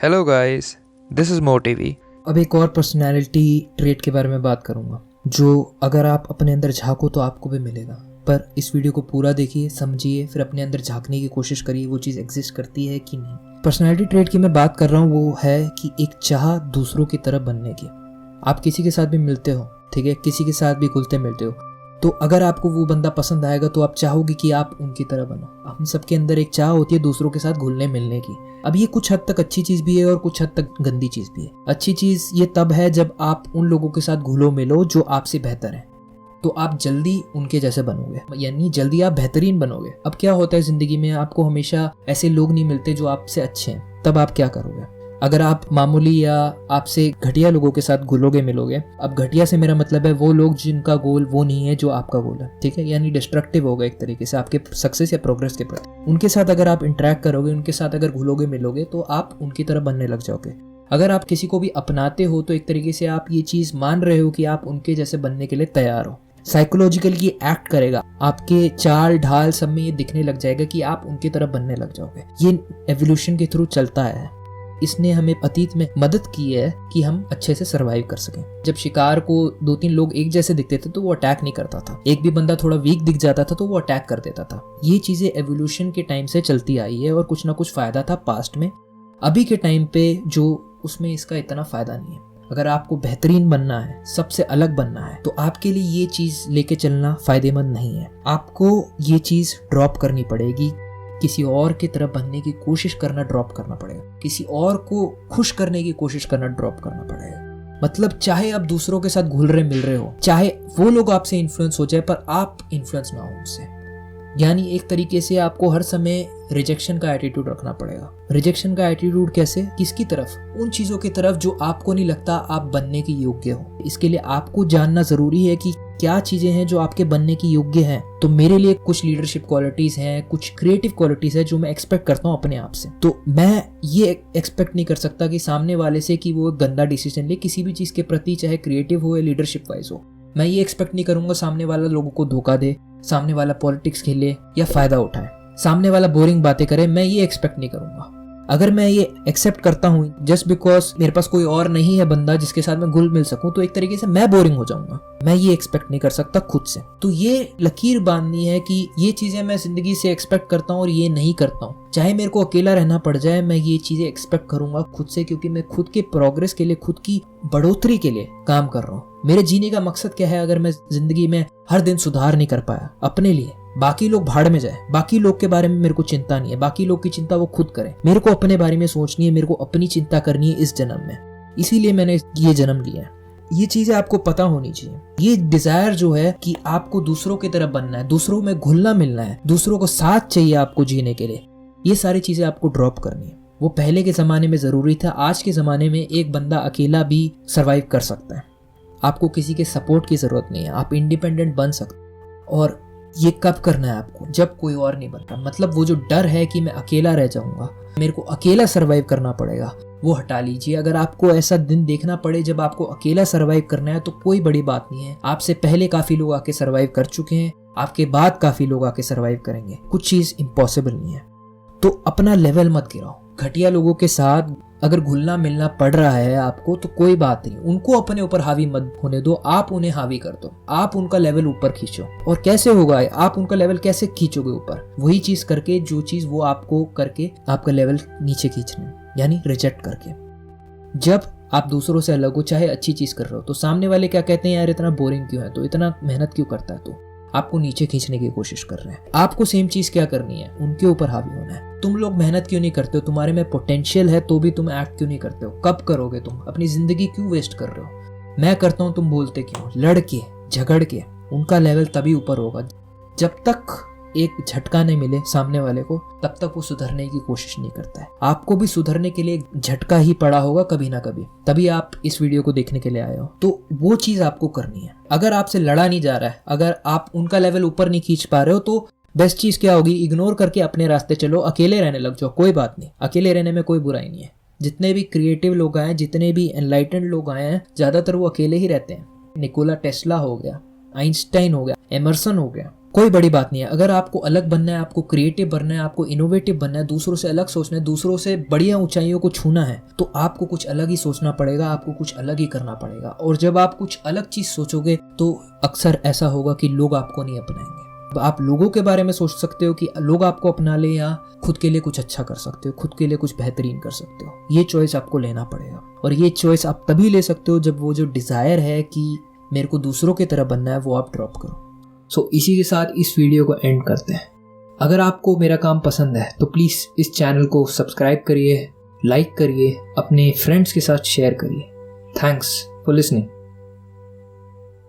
Hello guys, this is Motivi. अब एक और पर्सनैलिटी ट्रेट के बारे में बात करूंगा जो अगर आप अपने अंदर झांको तो आपको भी मिलेगा। पर इस वीडियो को पूरा देखिए, समझिए, फिर अपने अंदर झांकने की कोशिश करिए वो चीज़ एग्जिस्ट करती है कि नहीं। पर्सनैलिटी ट्रेट की मैं बात कर रहा हूँ वो है कि एक चाह दूसरों की तरह बनने की। आप किसी के साथ भी मिलते हो, ठीक है, किसी के साथ भी घुलते मिलते हो, तो अगर आपको वो बंदा पसंद आएगा तो आप चाहोगे कि आप उनकी तरह बनो। हम सबके अंदर एक चाह होती है दूसरों के साथ घुलने मिलने की। अब ये कुछ हद तक अच्छी चीज़ भी है और कुछ हद तक गंदी चीज़ भी है। अच्छी चीज़ ये तब है जब आप उन लोगों के साथ घुलो मिलो जो आपसे बेहतर हैं, तो आप जल्दी उनके जैसे बनोगे, यानी जल्दी आप बेहतरीन बनोगे। अब क्या होता है ज़िंदगी में, आपको हमेशा ऐसे लोग नहीं मिलते जो आपसे अच्छे हैं। तब आप क्या करोगे? अगर आप मामूली या आपसे घटिया लोगों के साथ घुलोगे मिलोगे, अब घटिया से मेरा मतलब है वो लोग जिनका गोल वो नहीं है जो आपका गोल है, ठीक है, यानी डिस्ट्रक्टिव होगा एक तरीके से आपके सक्सेस या प्रोग्रेस के प्रति। उनके साथ अगर आप इंटरेक्ट करोगे, उनके साथ अगर घुलोगे मिलोगे तो आप उनकी तरह बनने लग जाओगे। अगर आप किसी को भी अपनाते हो तो एक तरीके से आप ये चीज़ मान रहे हो कि आप उनके जैसे बनने के लिए तैयार हो। साइकोलॉजिकल ये एक्ट करेगा, आपके चाल ढाल सब में ये दिखने लग जाएगा कि आप उनकी तरह बनने लग जाओगे। ये एवोल्यूशन के थ्रू चलता है। इसने हमें अतीत में मदद की है कि हम अच्छे से सरवाइव कर सकें। जब शिकार को 2-3 लोग एक जैसे दिखते थे तो वो अटैक नहीं करता था। एक भी बंदा थोड़ा वीक दिख जाता था तो वो अटैक कर देता था। ये चीजें एवोल्यूशन के टाइम से चलती आई है और कुछ ना कुछ फायदा था पास्ट में। अभी के टाइम पे जो उसमें इसका इतना फायदा नहीं है। अगर आपको बेहतरीन बनना है, सबसे अलग बनना है, तो आपके लिए ये चीज लेके चलना फायदेमंद नहीं है। आपको ये चीज ड्रॉप करनी पड़ेगी। किसी और की तरह बनने की कोशिश करना ड्रॉप करना पड़ेगा। किसी और को खुश करने की कोशिश करना ड्रॉप करना पड़ेगा। मतलब चाहे आप दूसरों के साथ घुल रहे मिल रहे हो, चाहे वो लोग आपसे इन्फ्लुएंस हो जाए, पर आप इन्फ्लुएंस ना हो उनसे। यानी एक तरीके से आपको हर समय रिजेक्शन का एटीट्यूड रखना पड़ेगा। रिजेक्शन का एटीट्यूड कैसे? किसकी तरफ? उन चीजों की तरफ जो आपको नहीं लगता आप बनने के योग्य हो। इसके लिए आपको जानना जरूरी है कि क्या चीजें हैं जो आपके बनने की योग्य हैं। तो मेरे लिए कुछ लीडरशिप क्वालिटीज हैं, कुछ क्रिएटिव क्वालिटीज है जो मैं एक्सपेक्ट करता हूँ अपने आप से। तो मैं ये एक्सपेक्ट नहीं कर सकता कि सामने वाले से कि वो गंदा डिसीजन ले किसी भी चीज के प्रति, चाहे क्रिएटिव हो या लीडरशिप वाइज हो। मैं ये एक्सपेक्ट नहीं करूंगा सामने वाला लोगों को धोखा दे, सामने वाला पॉलिटिक्स खेले या फायदा उठाए, सामने वाला बोरिंग बातें करे। मैं ये एक्सपेक्ट नहीं करूंगा। अगर मैं ये एक्सेप्ट करता हूँ जस्ट बिकॉज मेरे पास कोई और नहीं है बंदा जिसके साथ मैं घुल मिल सकूं, तो एक तरीके से मैं बोरिंग हो जाऊंगा। मैं ये एक्सपेक्ट नहीं कर सकता खुद से। तो ये लकीर बांधनी है कि ये चीजें मैं जिंदगी से एक्सपेक्ट करता हूँ और ये नहीं करता हूँ। चाहे मेरे को अकेला रहना पड़ जाए, मैं ये चीजें एक्सपेक्ट करूंगा खुद से, क्योंकि मैं खुद के प्रोग्रेस के लिए, खुद की बढ़ोतरी के लिए काम कर रहा हूँ। मेरे जीने का मकसद क्या है? अगर मैं जिंदगी में हर दिन सुधार नहीं कर पाया अपने लिए, बाकी लोग भाड़ में जाए, बाकी लोग के बारे में मेरे को चिंता नहीं है, बाकी लोग की चिंता वो खुद करें। मेरे को अपने बारे में सोचनी है, मेरे को अपनी चिंता करनी है इस जन्म में। इसीलिए मैंने ये जन्म लिया है। ये चीजें आपको पता होनी चाहिए। ये डिजायर जो है कि आपको दूसरों की तरह बनना है, दूसरों में घुलना मिलना है, दूसरों को साथ चाहिए आपको जीने के लिए, ये सारी चीजें आपको ड्रॉप करनी है। वो पहले के जमाने में जरूरी था। आज के जमाने में एक बंदा अकेला भी सर्वाइव कर सकता है। आपको किसी के सपोर्ट की जरूरत नहीं है। आप इंडिपेंडेंट बन सकते। और ये कब करना है आपको? जब कोई और नहीं बनता। मतलब वो जो डर है कि मैं अकेला रह जाऊंगा, मेरे को अकेला सरवाइव करना पड़ेगा, वो हटा लीजिए। अगर आपको ऐसा दिन देखना पड़े जब आपको अकेला सरवाइव करना है तो कोई बड़ी बात नहीं है। आपसे पहले काफी लोग आके सरवाइव कर चुके हैं, आपके बाद काफी लोग आके सरवाइव करेंगे। कुछ चीज इम्पॉसिबल नहीं है। तो अपना लेवल मत गिराओ। घटिया लोगों के साथ अगर घुलना मिलना पड़ रहा है आपको तो कोई बात नहीं, उनको अपने ऊपर हावी मत होने दो, आप उन्हें हावी कर दो। आप उनका लेवल ऊपर खींचो। और कैसे होगा? आप उनका लेवल कैसे खींचोगे ऊपर? वही चीज करके जो चीज वो आपको करके आपका लेवल नीचे खींचने, यानी रिजेक्ट करके। जब आप दूसरों से अलग हो, चाहे अच्छी चीज कर रहे हो, तो सामने वाले क्या कहते हैं, यार इतना बोरिंग क्यों है, तो इतना मेहनत क्यों करता है, तो आपको नीचे खींचने की कोशिश कर रहे हैं। आपको सेम चीज क्या करनी है? उनके ऊपर हावी होना है। तुम लोग मेहनत क्यों नहीं करते हो? तुम्हारे में पोटेंशियल है तो भी तुम एक्ट क्यों नहीं करते हो? कब करोगे? तुम अपनी जिंदगी क्यों वेस्ट कर रहे हो? मैं करता हूं, तुम बोलते क्यों? लड़ के झगड़ के। उनका लेवल तभी ऊपर होगा जब तक एक झटका नहीं मिले सामने वाले को, तब तक वो सुधरने की कोशिश नहीं करता है। आपको भी सुधरने के लिए एक झटका ही पड़ा होगा कभी ना कभी, तभी आप इस वीडियो को देखने के लिए आए हो। तो वो चीज आपको करनी है। अगर आपसे लड़ा नहीं जा रहा है, अगर आप उनका लेवल ऊपर नहीं खींच पा रहे हो, तो बेस्ट चीज क्या होगी? इग्नोर करके अपने रास्ते चलो, अकेले रहने लग जाओ। कोई बात नहीं, अकेले रहने में कोई बुराई नहीं है। जितने भी क्रिएटिव लोग आए, जितने भी एनलाइटेंड लोग आए हैं, ज्यादातर वो अकेले ही रहते हैं। निकोला टेस्ला हो गया, आइंस्टाइन हो गया, एमर्सन हो गया, कोई बड़ी बात नहीं है। अगर आपको अलग बनना है, आपको क्रिएटिव बनना है, आपको इनोवेटिव बनना है, दूसरों से अलग सोचना है, दूसरों से बढ़िया ऊंचाइयों को छूना है, तो आपको कुछ अलग ही सोचना पड़ेगा, आपको कुछ अलग ही करना पड़ेगा। और जब आप कुछ अलग चीज सोचोगे तो अक्सर ऐसा होगा कि लोग आपको नहीं अपनाएंगे। आप लोगों के बारे में सोच सकते हो कि लोग आपको अपना ले, या खुद के लिए कुछ अच्छा कर सकते हो, खुद के लिए कुछ बेहतरीन कर सकते हो। ये चॉइस आपको लेना पड़ेगा, और ये चॉइस आप तभी ले सकते हो जब वो जो डिजायर है कि मेरे को दूसरों की तरह बनना है, वो आप ड्रॉप करो। सो इसी के साथ इस वीडियो को एंड करते हैं। अगर आपको मेरा काम पसंद है तो प्लीज़ इस चैनल को सब्सक्राइब करिए, लाइक करिए, अपने फ्रेंड्स के साथ शेयर करिए। Thanks for listening.